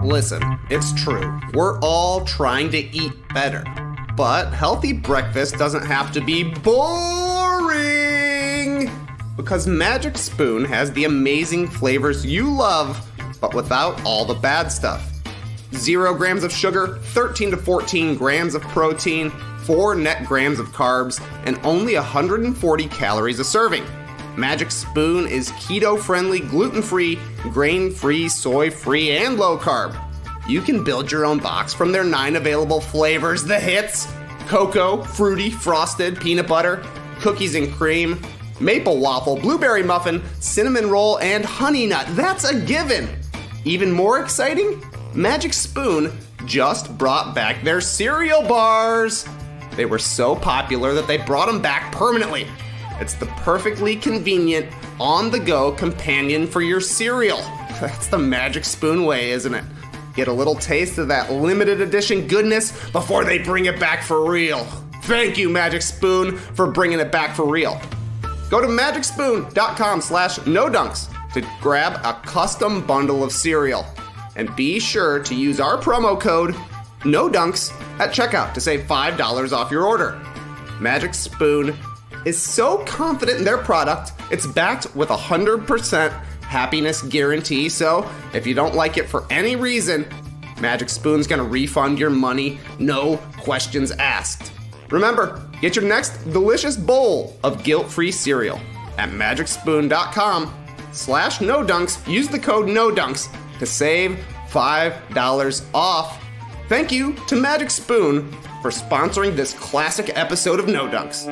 Listen, it's true. We're all trying to eat better. But healthy breakfast doesn't have to be boring! Because Magic Spoon has the amazing flavors you love, but without all the bad stuff. 0 grams of sugar, 13 to 14 grams of protein, 4 net grams of carbs, and only 140 calories a serving. Magic Spoon is keto-friendly, gluten-free, grain-free, soy-free, and low-carb. You can build your own box from their 9 available flavors. The hits: cocoa, fruity, frosted, peanut butter, cookies and cream, maple waffle, blueberry muffin, cinnamon roll, and honey nut. That's a given. Even more exciting? Magic Spoon just brought back their cereal bars. They were so popular that they brought them back permanently. It's the perfectly convenient, on-the-go companion for your cereal. That's the Magic Spoon way, isn't it? Get a little taste of that limited edition goodness before they bring it back for real. Thank you, Magic Spoon, for bringing it back for real. Go to magicspoon.com/nodunks to grab a custom bundle of cereal. And be sure to use our promo code NODUNKS at checkout to save $5 off your order. Magic Spoon is so confident in their product, it's backed with a 100% happiness guarantee. So if you don't like it for any reason, Magic Spoon's gonna refund your money, no questions asked. Remember, get your next delicious bowl of guilt-free cereal at magicspoon.com/nodunks. Use the code NODUNKS to save $5 off. Thank you to Magic Spoon for sponsoring this classic episode of No Dunks.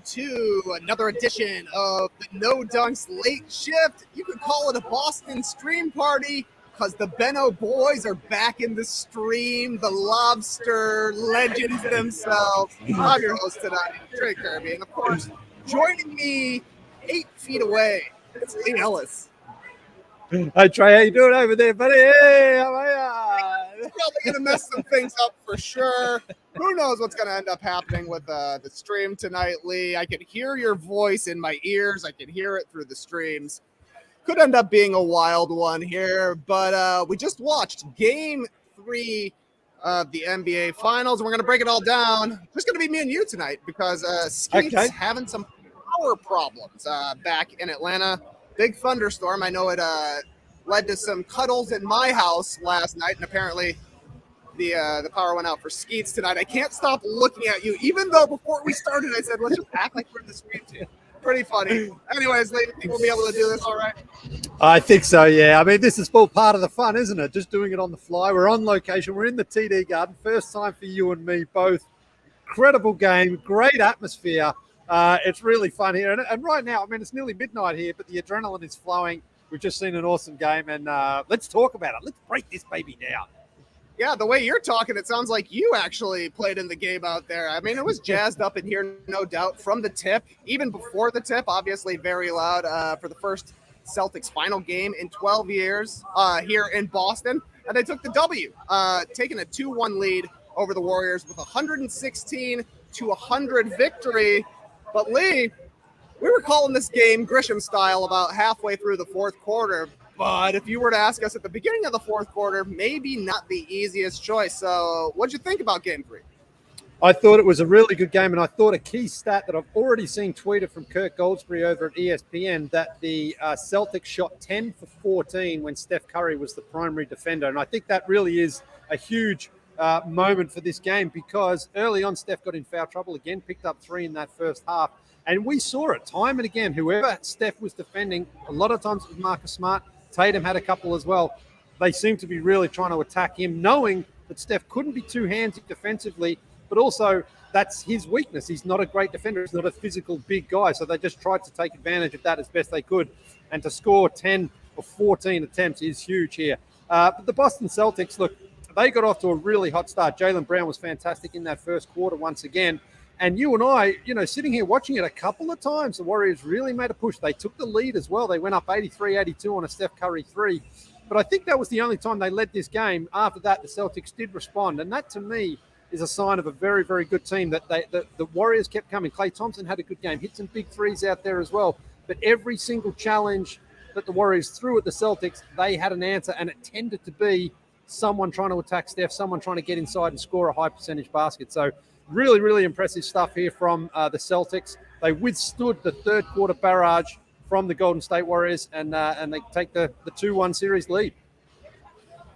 To another edition of the No Dunks Late Shift. You could call it a Boston stream party because the Benno boys are back in the stream, the lobster legends themselves. I'm your host tonight, Trey Kirby, and of course, joining me 8 feet away, it's Lee Ellis. Hi Trey, how you doing over there, buddy? Hey, how are ya? Probably going to mess some things up for sure. Who knows what's going to end up happening with the stream tonight, Lee? I can hear your voice in my ears. I can hear it through the streams. Could end up being a wild one here, but we just watched Game 3 of the NBA Finals, and we're going to break it all down. It's going to be me and you tonight because Skeet's having some power problems back in Atlanta. Big thunderstorm. I know it led to some cuddles in my house last night, and apparently the power went out for Skeets tonight. I can't stop looking at you, even though before we started I said, let's just act like we're in the stream team. Pretty funny. Anyways, Lee, I think we'll be able to do this all right? I think so, yeah. I mean, this is all part of the fun, isn't it? Just doing it on the fly. We're on location. We're in the TD Garden. First time for you and me both. Incredible game. Great atmosphere. It's really fun here. And right now, I mean, it's nearly midnight here, but the adrenaline is flowing. We've just seen an awesome game, and let's talk about it. Let's break this baby down. Yeah, the way you're talking, it sounds like you actually played in the game out there. I mean, it was jazzed up in here, no doubt, from the tip. Even before the tip, obviously very loud for the first Celtics final game in 12 years here in Boston. And they took the W, taking a 2-1 lead over the Warriors with 116-100 victory. But Lee, we were calling this game Grisham style about halfway through the fourth quarter. But if you were to ask us at the beginning of the fourth quarter, maybe not the easiest choice. So what'd you think about Game 3? I thought it was a really good game, and I thought a key stat that I've already seen tweeted from Kirk Goldsberry over at ESPN that the Celtics shot 10 for 14 when Steph Curry was the primary defender. And I think that really is a huge moment for this game because early on Steph got in foul trouble again, picked up 3 in that first half. And we saw it time and again. Whoever Steph was defending, a lot of times it was Marcus Smart. Tatum had a couple as well. They seem to be really trying to attack him, knowing that Steph couldn't be too handsy defensively, but also that's his weakness. He's not a great defender. He's not a physical big guy. So they just tried to take advantage of that as best they could. And to score 10 or 14 attempts is huge here. But the Boston Celtics, look, they got off to a really hot start. Jaylen Brown was fantastic in that first quarter once again. And you and I, sitting here watching it a couple of times, the Warriors really made a push. They took the lead as well. They went up 83-82 on a Steph Curry 3. But I think that was the only time they led this game. After that, the Celtics did respond. And that, to me, is a sign of a very, very good team that the Warriors kept coming. Klay Thompson had a good game, hit some big threes out there as well. But every single challenge that the Warriors threw at the Celtics, they had an answer, and it tended to be someone trying to attack Steph, someone trying to get inside and score a high-percentage basket. So really, really impressive stuff here from the Celtics. They withstood the third-quarter barrage from the Golden State Warriors, and they take the 2-1 series lead.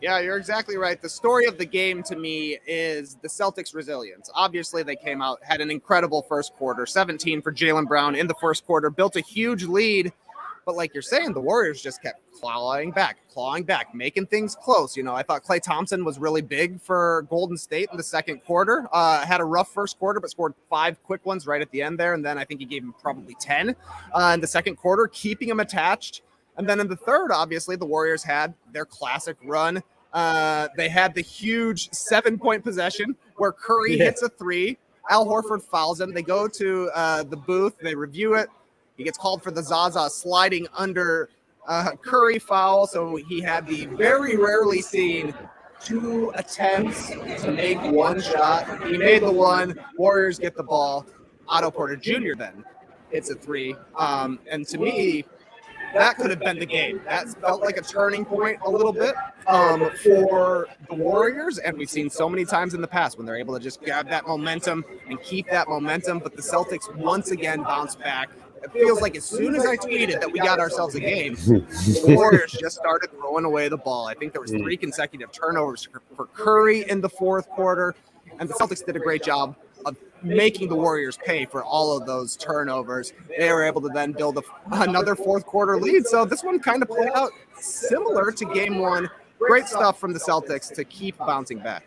Yeah, you're exactly right. The story of the game to me is the Celtics' resilience. Obviously, they came out, had an incredible first quarter, 17 for Jaylen Brown in the first quarter, built a huge lead. But like you're saying, the Warriors just kept clawing back, making things close. I thought Klay Thompson was really big for Golden State in the second quarter. Had a rough first quarter, but scored 5 quick ones right at the end there. And then I think he gave him probably 10 in the second quarter, keeping him attached. And then in the third, obviously, the Warriors had their classic run. They had the huge 7-point possession where Curry hits a 3. Al Horford fouls him. They go to the booth. They review it. He gets called for the Zaza sliding under Curry foul. So he had the very rarely seen 2 attempts to make 1 shot. He made the 1. Warriors get the ball. Otto Porter Jr. then hits a 3. And to me, that could have been the game. That felt like a turning point a little bit for the Warriors. And we've seen so many times in the past when they're able to just grab that momentum and keep that momentum. But the Celtics once again bounced back. It feels like as soon as I tweeted that we got ourselves a game, the Warriors just started throwing away the ball. I think there was 3 consecutive turnovers for Curry in the fourth quarter. And the Celtics did a great job of making the Warriors pay for all of those turnovers. They were able to then build another fourth quarter lead. So this one kind of played out similar to game 1. Great stuff from the Celtics to keep bouncing back.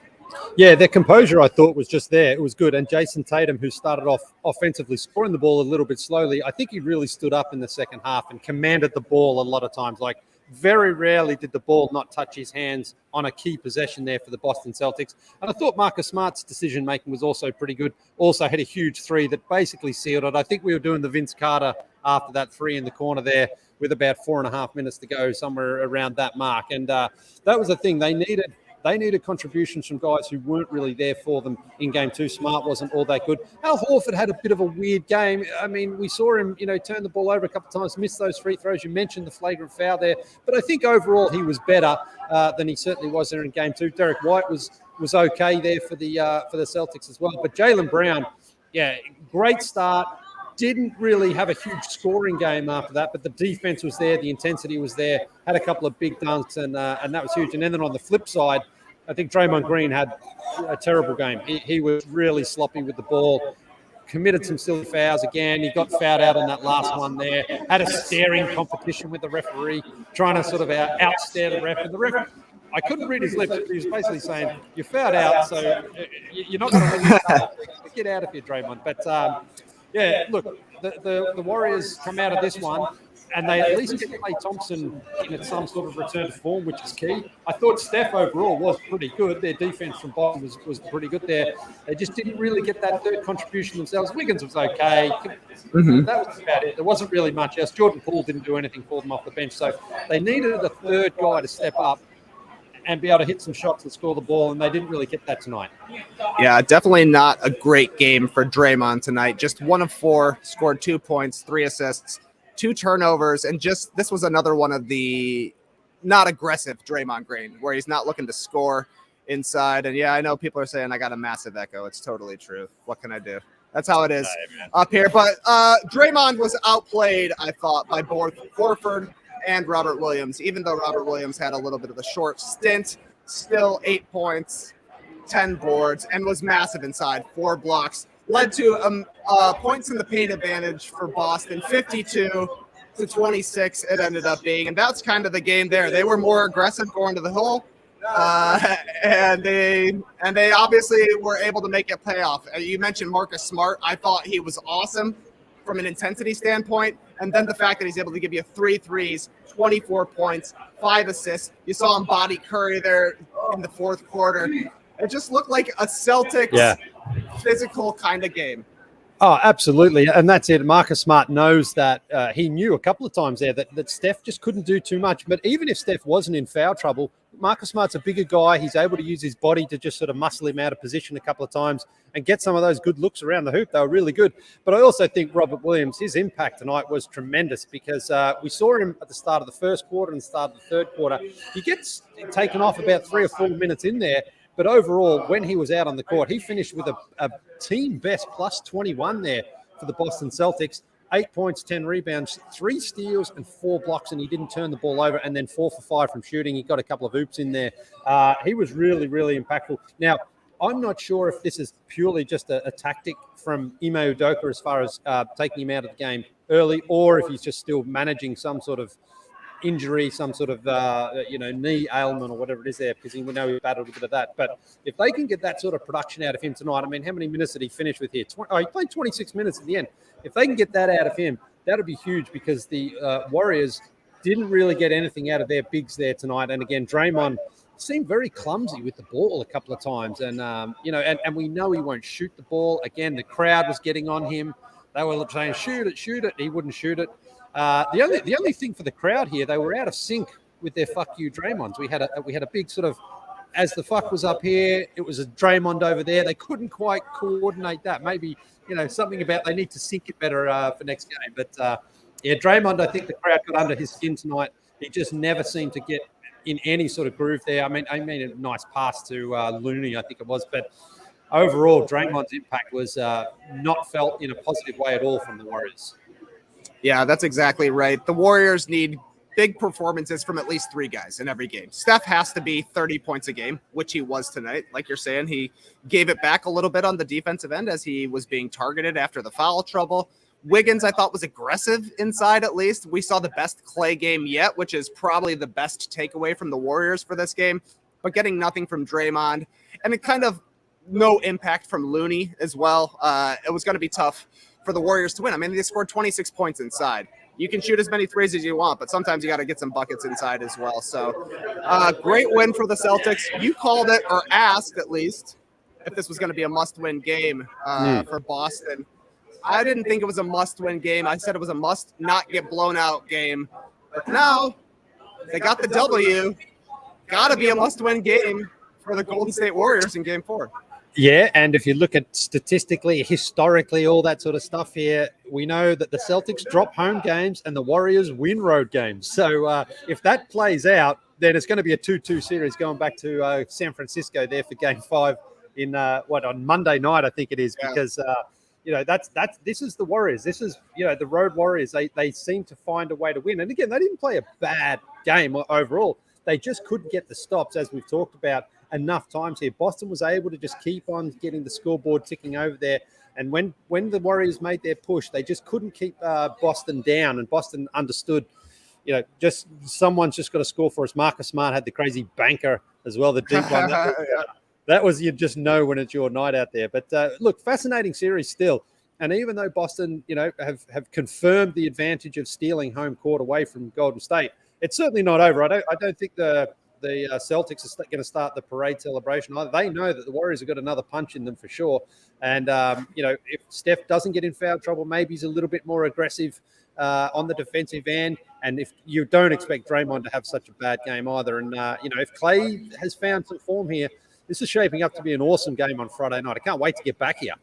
Yeah, their composure, I thought, was just there. It was good. And Jason Tatum, who started off offensively, scoring the ball a little bit slowly, I think he really stood up in the second half and commanded the ball a lot of times. Like, very rarely did the ball not touch his hands on a key possession there for the Boston Celtics. And I thought Marcus Smart's decision-making was also pretty good. Also had a huge 3 that basically sealed it. I think we were doing the Vince Carter after that 3 in the corner there with about 4.5 minutes to go, somewhere around that mark. And that was the thing. They needed contributions from guys who weren't really there for them in game 2. Smart wasn't all that good. Al Horford had a bit of a weird game. I mean, we saw him, turn the ball over a couple of times, miss those free throws. You mentioned the flagrant foul there. But I think overall he was better than he certainly was there in game 2. Derek White was okay there for the Celtics as well. But Jaylen Brown, great start. Didn't really have a huge scoring game after that, but the defense was there, the intensity was there, had a couple of big dunks, and that was huge. And then on the flip side, I think Draymond Green had a terrible game. He was really sloppy with the ball, committed some silly fouls again. He got fouled out on that last one there, had a staring competition with the referee, trying to sort of outstare the ref. And the ref, I couldn't read his lips, but he was basically saying, "You're fouled out, so you're not going to win. Get out of here, Draymond." But look, the Warriors come out of this one, and they at least get Klay Thompson in some sort of return to form, which is key. I thought Steph overall was pretty good. Their defense from bottom was pretty good there. They just didn't really get that third contribution themselves. Wiggins was okay. Mm-hmm. That was about it. There wasn't really much else. Jordan Poole didn't do anything for them off the bench. So they needed a third guy to step up and be able to hit some shots and score the ball, and they didn't really get that tonight. Yeah, definitely not a great game for Draymond tonight. Just 1 of 4, scored 2 points, 3 assists, 2 turnovers, and just this was another one of the not aggressive Draymond Green, where he's not looking to score inside. And yeah, I know people are saying I got a massive echo. It's totally true. What can I do? That's how it is up here. But Draymond was outplayed, I thought, by both Horford and Robert Williams. Even though Robert Williams had a little bit of a short stint, still 8 points, 10 boards, and was massive inside. 4 blocks led to points in the paint advantage for Boston, 52-26 it ended up being. And that's kind of the game there. They were more aggressive going to the hole, and they obviously were able to make it pay off. You mentioned Marcus Smart. I thought he was awesome from an intensity standpoint. And then the fact that he's able to give you 3 threes, 24 points, 5 assists. You saw him body Curry there in the fourth quarter. It just looked like a Celtics physical kind of game. Oh, absolutely. And that's it. Marcus Smart knows that. He knew a couple of times there that Steph just couldn't do too much. But even if Steph wasn't in foul trouble, Marcus Smart's a bigger guy. He's able to use his body to just sort of muscle him out of position a couple of times and get some of those good looks around the hoop. They were really good. But I also think Robert Williams, his impact tonight was tremendous because we saw him at the start of the first quarter and the start of the third quarter. He gets taken off about 3 or 4 minutes in there. But overall, when he was out on the court, he finished with a team best plus 21 there for the Boston Celtics. 8 points, 10 rebounds, 3 steals, and 4 blocks, and he didn't turn the ball over. And then 4 for 5 from shooting. He got a couple of oops in there. He was really, really impactful. Now, I'm not sure if this is purely just a tactic from Ime Udoka as far as taking him out of the game early, or if he's just still managing some sort of injury, some sort of knee ailment or whatever it is there, because we know he battled a bit of that. But if they can get that sort of production out of him tonight, I mean, how many minutes did he finish with here? He played 26 minutes at the end. If they can get that out of him, that would be huge, because the Warriors didn't really get anything out of their bigs there tonight. And again, Draymond seemed very clumsy with the ball a couple of times. And, and we know he won't shoot the ball. Again, the crowd was getting on him. They were saying, shoot it. He wouldn't shoot it. The only thing for the crowd here, they were out of sync with their "fuck you" Draymonds. We had a big sort of, as the fuck was up here, it was a Draymond over there. They couldn't quite coordinate that. Maybe something about they need to sync it better for next game. But Draymond, I think the crowd got under his skin tonight. He just never seemed to get in any sort of groove there. I mean a nice pass to Looney, I think it was, but overall, Draymond's impact was not felt in a positive way at all from the Warriors. Yeah, that's exactly right. The Warriors need big performances from at least 3 guys in every game. Steph has to be 30 points a game, which he was tonight. Like you're saying, he gave it back a little bit on the defensive end as he was being targeted after the foul trouble. Wiggins, I thought, was aggressive inside at least. We saw the best Clay game yet, which is probably the best takeaway from the Warriors for this game, but getting nothing from Draymond. And it kind of no impact from Looney as well. It was going to be tough for the Warriors to win. I mean, they scored 26 points inside. You can shoot as many threes as you want, but sometimes you got to get some buckets inside as well. So great win for the Celtics. You called it, or asked at least, if this was going to be a must-win game for Boston. I didn't think it was a must-win game. I said it was a must-not-get-blown-out game. But now they got the W. Got to be a must-win game for the Golden State Warriors in Game 4. Yeah, and if you look at statistically, historically, all that sort of stuff here, we know that the Celtics drop home games and the Warriors win road games. So if that plays out, then it's going to be a 2-2 series going back to San Francisco there for Game 5 in on Monday night, I think it is, because this is the Warriors. This is the road Warriors. They seem to find a way to win. And again, they didn't play a bad game overall. They just couldn't get the stops, as we've talked about enough times here. Boston was able to just keep on getting the scoreboard ticking over there. And when the Warriors made their push, they just couldn't keep Boston down. And Boston understood, just someone's just got to score for us. Marcus Smart had the crazy banker as well, the deep one. That was, you just know when it's your night out there. But look, fascinating series still. And even though Boston, have confirmed the advantage of stealing home court away from Golden State, it's certainly not over. I don't think the Celtics are going to start the parade celebration either. They know that the Warriors have got another punch in them for sure. And, if Steph doesn't get in foul trouble, maybe he's a little bit more aggressive on the defensive end. And if you don't expect Draymond to have such a bad game either. And, if Clay has found some form here, this is shaping up to be an awesome game on Friday night. I can't wait to get back here.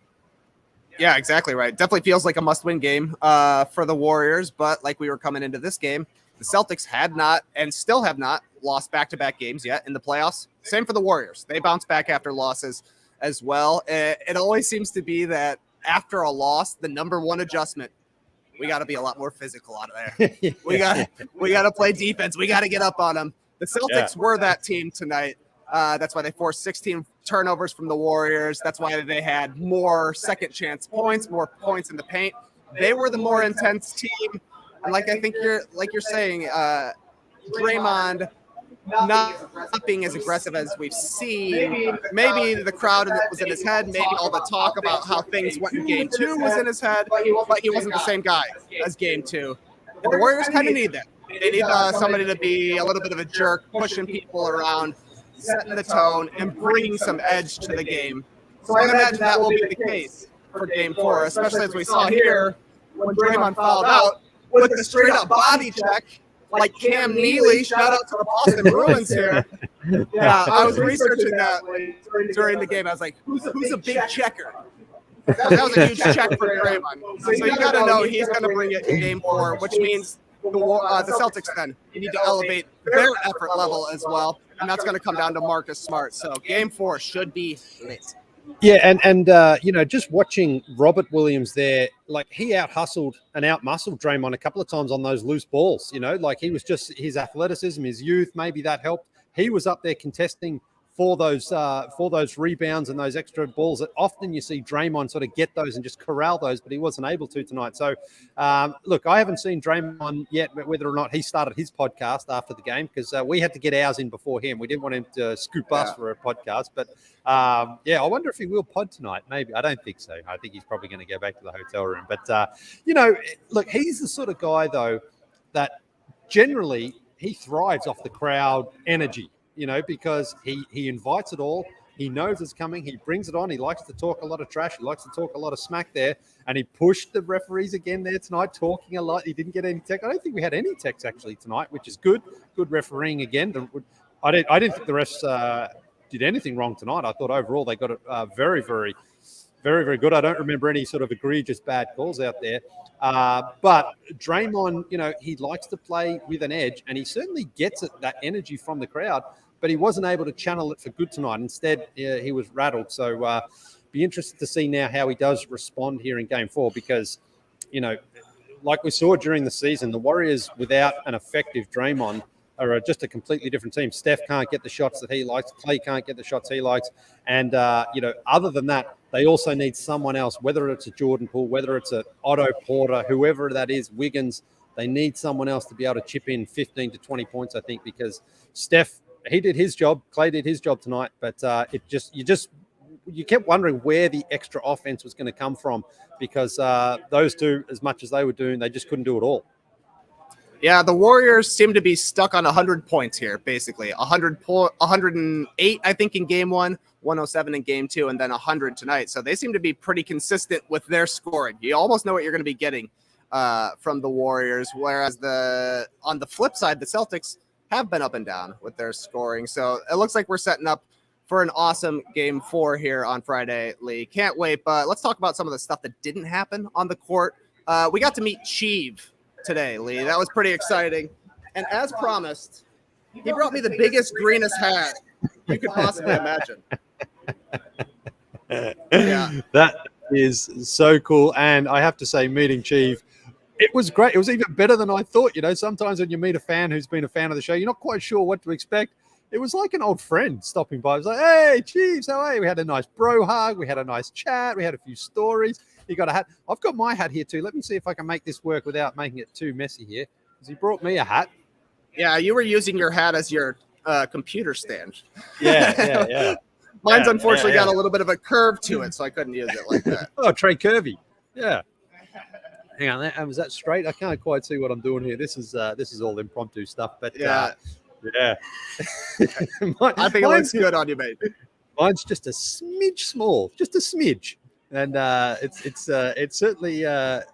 Yeah, exactly right. Definitely feels like a must-win game for the Warriors. But like we were coming into this game, the Celtics had not and still have not lost back-to-back games yet in the playoffs. Same for the Warriors. They bounce back after losses as well. It always seems to be that after a loss, the number one adjustment, we got to be a lot more physical out of there. We got to play defense. We got to get up on them. The Celtics were that team tonight. That's why they forced 16 turnovers from the Warriors. That's why they had more second chance points, more points in the paint. They were the more intense team. And like I think you're saying, Draymond not being as aggressive as we've seen. Maybe the crowd was in his head. Maybe all the talk about how things went in Game 2 was in his head. But he wasn't the same guy as Game 2. And the Warriors kind of need that. They need somebody to be a little bit of a jerk, pushing people around, setting the tone, and bringing some edge to the game. So I imagine that will be the case for Game 4, especially as we saw here when Draymond fouled out with the straight-up body check, like Cam Neely. Shout out to the Boston Bruins here. Yeah, I was researching that during the game. I was like, who's a big checker? That was a huge check for Draymond. So you got to know he's going to bring it in Game 4, which means the Celtics then need to elevate their effort level as well, and that's going to come down to Marcus Smart. So Game 4 should be lit. Yeah, and just watching Robert Williams there, like he out-hustled and out-muscled Draymond a couple of times on those loose balls, like he was just his athleticism, his youth, maybe that helped. He was up there contesting for those rebounds and those extra balls that often you see Draymond sort of get those and just corral those, but he wasn't able to tonight. So, look, I haven't seen Draymond yet, whether or not he started his podcast after the game, because we had to get ours in before him. We didn't want him to scoop us for a podcast. But, I wonder if he will pod tonight. Maybe. I don't think so. I think he's probably going to go back to the hotel room. But, look, he's the sort of guy, though, that generally he thrives off the crowd energy. Because he invites it all. He knows it's coming. He brings it on. He likes to talk a lot of trash. He likes to talk a lot of smack there. And he pushed the referees again there tonight, talking a lot. He didn't get any tech. I don't think we had any techs actually tonight, which is good. Good refereeing again. I didn't think the refs did anything wrong tonight. I thought overall they got it very, very, very, very good. I don't remember any sort of egregious bad calls out there. But Draymond, he likes to play with an edge, and he certainly gets that energy from the crowd. But he wasn't able to channel it for good tonight. Instead, he was rattled. So be interested to see now how he does respond here in Game 4 because, like we saw during the season, the Warriors without an effective Draymond are just a completely different team. Steph can't get the shots that he likes. Clay can't get the shots he likes. And, other than that, they also need someone else, whether it's a Jordan Poole, whether it's a Otto Porter, whoever that is, Wiggins. They need someone else to be able to chip in 15 to 20 points, I think, because Steph, he did his job. Clay did his job tonight, but you kept wondering where the extra offense was going to come from because those two, as much as they were doing, they just couldn't do it all. Yeah, the Warriors seem to be stuck on 100 points here, basically. 108, I think, in Game 1, 107 in Game 2, and then 100 tonight. So they seem to be pretty consistent with their scoring. You almost know what you're going to be getting from the Warriors, whereas on the flip side, the Celtics have been up and down with their scoring. So it looks like we're setting up for an awesome Game 4 here on Friday, Lee. Can't wait, but let's talk about some of the stuff that didn't happen on the court. We got to meet Cheeve today, Lee. That was pretty exciting. And as promised, he brought me the biggest, greenest hat you could possibly imagine. Yeah. That is so cool. And I have to say, meeting Cheeve, it was great. It was even better than I thought. Sometimes when you meet a fan who's been a fan of the show, you're not quite sure what to expect. It was like an old friend stopping by. It was like, hey, Chiefs, how are you? We had a nice bro hug. We had a nice chat. We had a few stories. He got a hat. I've got my hat here too. Let me see if I can make this work without making it too messy here. Because he brought me a hat. Yeah, you were using your hat as your computer stand. Yeah. Mine's unfortunately got a little bit of a curve to it, so I couldn't use it like that. Oh, Trey Curvy. Yeah. Hang on, was that straight? I can't quite see what I'm doing here. This is all impromptu stuff, but yeah. I think it looks good on you, mate. Mine's just a smidge small, just a smidge, and it's certainly a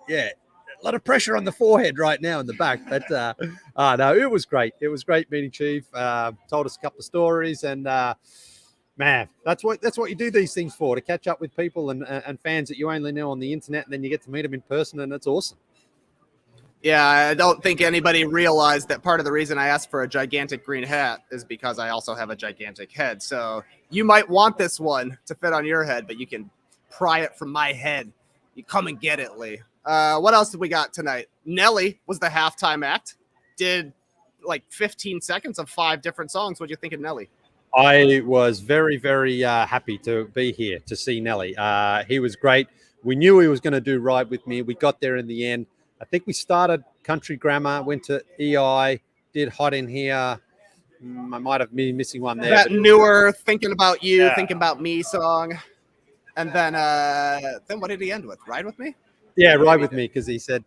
lot of pressure on the forehead right now in the back. But no, it was great. It was great meeting Chief. Told us a couple of stories, and man, that's what you do these things for, to catch up with people and fans that you only know on the internet, and then you get to meet them in person, and it's awesome. Yeah, I don't think anybody realized that part of the reason I asked for a gigantic green hat is because I also have a gigantic head. So you might want this one to fit on your head, but you can pry it from my head. You come and get it, Lee. What else did we got tonight? Nelly was the halftime act. Did like 15 seconds of 5 different songs. What do you think of Nelly? I was very, very happy to be here to see Nelly. He was great. We knew he was going to do Ride With Me. We got there in the end. I think we started Country Grammar, went to EI, did Hot in Here. I might have been missing one there. That newer Thinking About You, Thinking About Me song. And then what did he end with? Ride With Me? Yeah, Ride With Me, because he said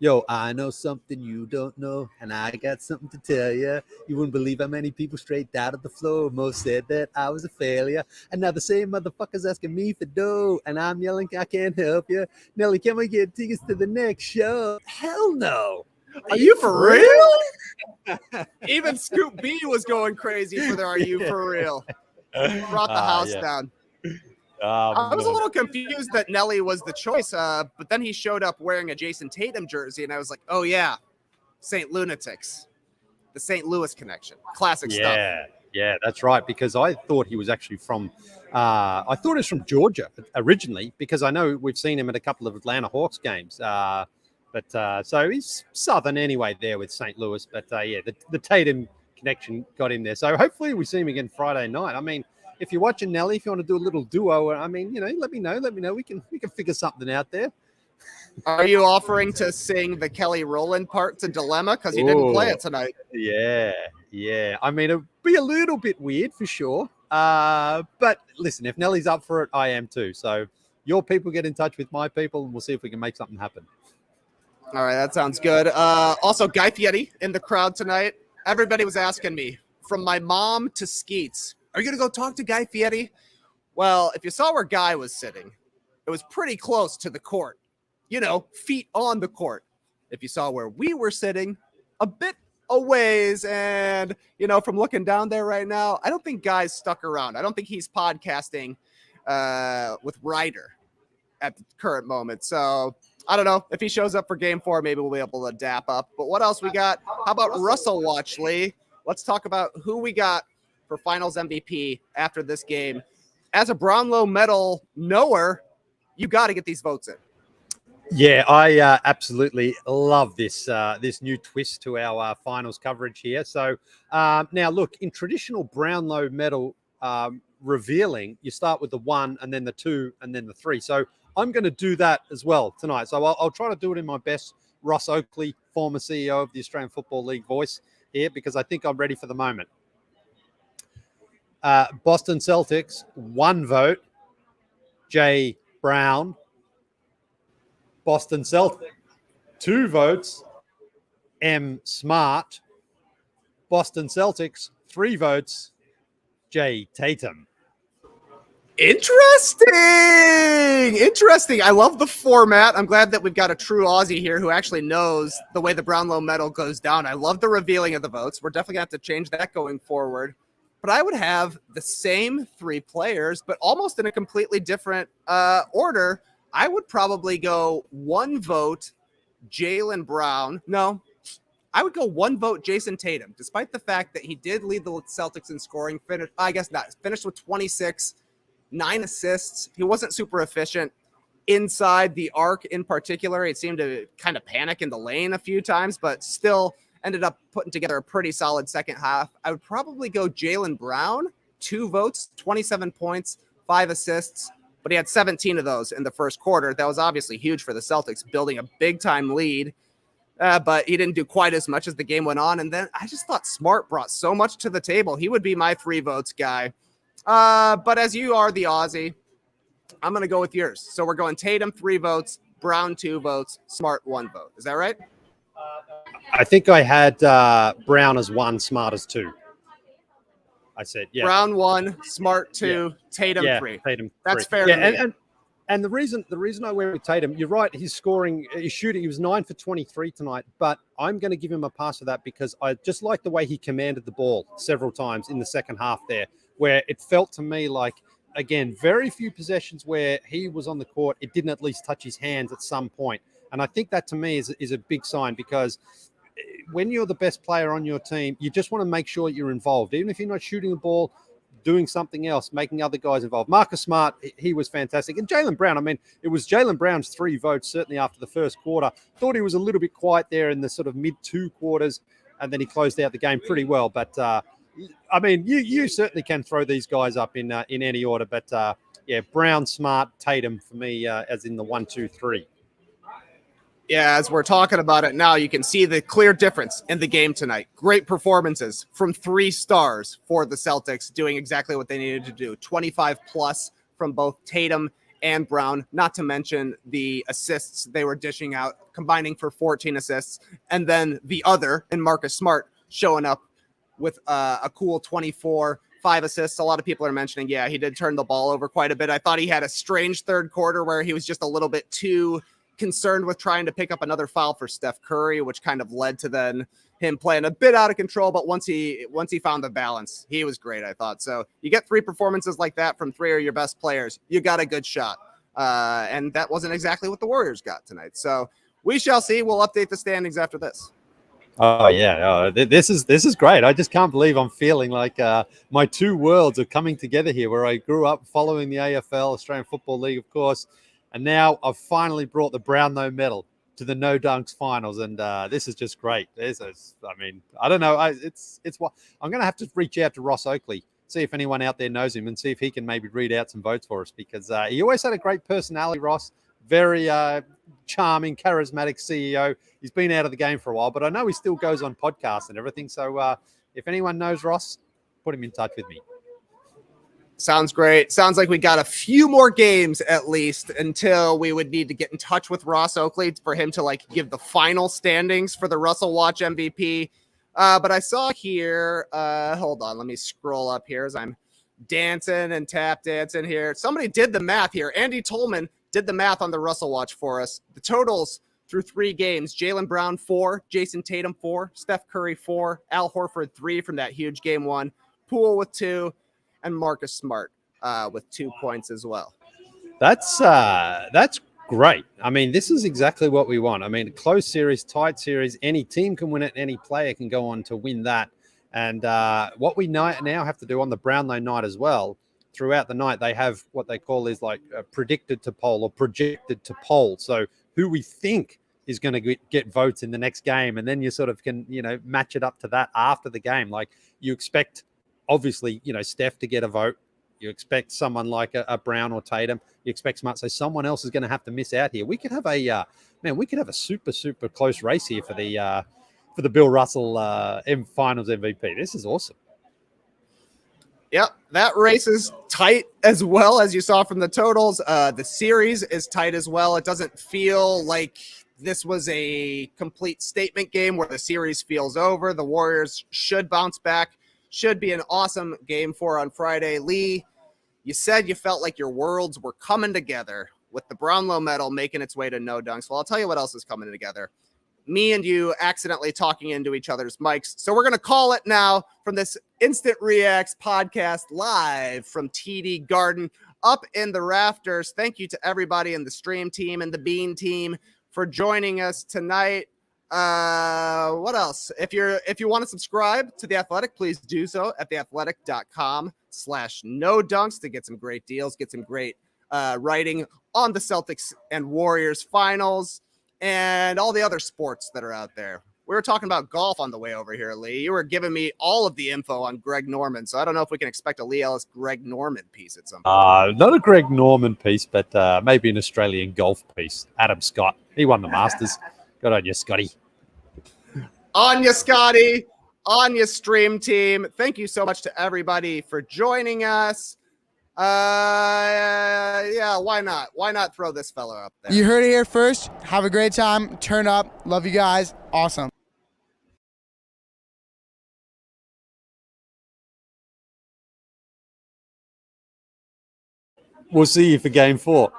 Yo, I know something you don't know, and I got something to tell you. You wouldn't believe how many people straight out of the floor most said that I was a failure. And now the same motherfuckers asking me for dough, and I'm yelling, I can't help you. Nelly, can we get tickets to the next show? Hell no. Are you for real? Even Scoop B was going crazy for their "Are you for real?" Brought the house down. I was a little confused that Nelly was the choice, but then he showed up wearing a Jason Tatum jersey, and I was like, oh, yeah, St. Lunatics, the St. Louis connection. Classic stuff. Yeah, that's right, because I thought he was actually from Georgia originally, because I know we've seen him at a couple of Atlanta Hawks games. So he's Southern anyway there with St. Louis. But, the Tatum connection got him there. So hopefully we see him again Friday night. I mean, if you're watching, Nelly, if you want to do a little duo, I mean, let me know. We can figure something out there. Are you offering to sing the Kelly Rowland part to Dilemma? Because you didn't play it tonight. Yeah. I mean, it'd be a little bit weird for sure. But listen, if Nelly's up for it, I am too. So your people get in touch with my people, and we'll see if we can make something happen. All right, that sounds good. Also, Guy Fieri in the crowd tonight. Everybody was asking me, from my mom to Skeets, are you going to go talk to Guy Fieri? Well, if you saw where Guy was sitting, it was pretty close to the court. Feet on the court. If you saw where we were sitting, a bit a ways. And, from looking down there right now, I don't think Guy's stuck around. I don't think he's podcasting with Ryder at the current moment. So I don't know. If he shows up for game 4, maybe we'll be able to dap up. But what else we got? How about Russell Watch, Lee? Let's talk about who we got for finals MVP after this game. As a Brownlow medal knower, you got to get these votes in. Yeah, I absolutely love this new twist to our finals coverage here. So now, look, in traditional Brownlow medal revealing, you start with the 1 and then the 2 and then the 3. So I'm going to do that as well tonight. So I'll try to do it in my best Ross Oakley, former CEO of the Australian Football League voice here, because I think I'm ready for the moment. Boston Celtics, 1 vote, Jay Brown. Boston Celtics, 2 votes, M. Smart. Boston Celtics, 3 votes, Jay Tatum. Interesting. I love the format. I'm glad that we've got a true Aussie here who actually knows the way the Brownlow medal goes down. I love the revealing of the votes. We're definitely going to have to change that going forward. But I would have the same 3 players, but almost in a completely different order. I would probably go 1 vote Jaylen Brown. No, I would go 1 vote Jason Tatum, despite the fact that he did lead the Celtics in scoring. Finished with 26, 9 assists. He wasn't super efficient inside the arc in particular. He seemed to kind of panic in the lane a few times, but still ended up putting together a pretty solid second half. I would probably go Jaylen Brown, 2 votes, 27 points, 5 assists. But he had 17 of those in the first quarter. That was obviously huge for the Celtics, building a big-time lead. But he didn't do quite as much as the game went on. And then I just thought Smart brought so much to the table. He would be my 3 votes guy. But as you are the Aussie, I'm going to go with yours. So we're going Tatum, 3 votes, Brown, 2 votes, Smart, 1 vote. Is that right? I think I had Brown as 1, Smart as 2. I said, yeah. Brown 1, Smart 2, Tatum 3. Tatum 3. That's fair. Yeah, and the reason I went with Tatum, you're right. His shooting. He was 9 for 23 tonight. But I'm going to give him a pass for that because I just like the way he commanded the ball several times in the second half there, where it felt to me like, again, very few possessions where he was on the court, it didn't at least touch his hands at some point. And I think that to me is a big sign, because when you're the best player on your team, you just want to make sure you're involved. Even if you're not shooting the ball, doing something else, making other guys involved. Marcus Smart, he was fantastic. And Jaylen Brown, I mean, it was Jaylen Brown's 3 votes, certainly after the first quarter. Thought he was a little bit quiet there in the sort of mid-2 quarters, and then he closed out the game pretty well. But, I mean, you certainly can throw these guys up in any order. But, Brown, Smart, Tatum for me, as in the 1, 2, 3. Yeah, as we're talking about it now, you can see the clear difference in the game tonight. Great performances from 3 stars for the Celtics, doing exactly what they needed to do. 25 plus from both Tatum and Brown, not to mention the assists they were dishing out, combining for 14 assists. And then the other, and Marcus Smart, showing up with a cool 24, 5 assists. A lot of people are mentioning, yeah, he did turn the ball over quite a bit. I thought he had a strange third quarter where he was just a little bit too concerned with trying to pick up another foul for Steph Curry, which kind of led to then him playing a bit out of control. But once he found the balance, he was great, I thought. So you get 3 performances like that from 3 of your best players, you got a good shot. And that wasn't exactly what the Warriors got tonight. So we shall see. We'll update the standings after this. Oh yeah, this is great. I just can't believe I'm feeling like my 2 worlds are coming together here. Where I grew up following the AFL, Australian Football League, of course, and now I've finally brought the Brownlow medal to the No Dunks finals, and this is just great. I don't know. It's what I'm going to have to reach out to Ross Oakley, see if anyone out there knows him, and see if he can maybe read out some votes for us, because he always had a great personality, Ross. Very charming, charismatic CEO. He's been out of the game for a while, but I know he still goes on podcasts and everything. So if anyone knows Ross, put him in touch with me. Sounds great. Sounds like we got a few more games at least until we would need to get in touch with Ross Oakley for him to give the final standings for the Russell Watch MVP. But I saw here, hold on, let me scroll up here as I'm dancing and tap dancing here. Somebody did the math here. Andy Tolman did the math on the Russell Watch for us. The totals through 3 games: Jaylen Brown 4, Jason Tatum 4, Steph Curry 4, Al Horford 3 from that huge game 1, Poole with 2, and Marcus Smart with 2 points as well. That's great. I mean, this is exactly what we want. I mean, close series, tight series, any team can win it, any player can go on to win that. And what we now have to do on the Brownlow night as well, throughout the night, they have what they call is predicted to poll or projected to poll. So who we think is going to get votes in the next game. And then you sort of can, match it up to that after the game. Like you expect, obviously, Steph to get a vote. You expect someone like a Brown or Tatum. You expect Smart. So someone else is going to have to miss out here. We could have a super, super close race here for the Bill Russell Finals MVP. This is awesome. Yep, that race is tight as well, as you saw from the totals. The series is tight as well. It doesn't feel like this was a complete statement game where the series feels over. The Warriors should bounce back. Should be an awesome game on Friday. Leigh, you said you felt like your worlds were coming together with the Brownlow medal making its way to No Dunks. Well, I'll tell you what else is coming together. Me and you accidentally talking into each other's mics. So we're going to call it now from this Instant Reax podcast live from TD Garden up in the rafters. Thank you to everybody in the stream team and the Bean team for joining us tonight. What else? If you want to subscribe to The Athletic, please do so at theathletic.com/no-dunks to get some great deals, get some great writing on the Celtics and Warriors finals and all the other sports that are out there. We were talking about golf on the way over here, Leigh. You were giving me all of the info on Greg Norman, so I don't know if we can expect a Leigh Ellis Greg Norman piece at some point. Not a Greg Norman piece, but maybe an Australian golf piece. Adam Scott. He won the Masters. Good on you, Scotty. On you, Scotty. On you, stream team. Thank you so much to everybody for joining us. Yeah, why not? Why not throw this fella up there? You heard it here first. Have a great time. Turn up. Love you guys. Awesome. We'll see you for game 4.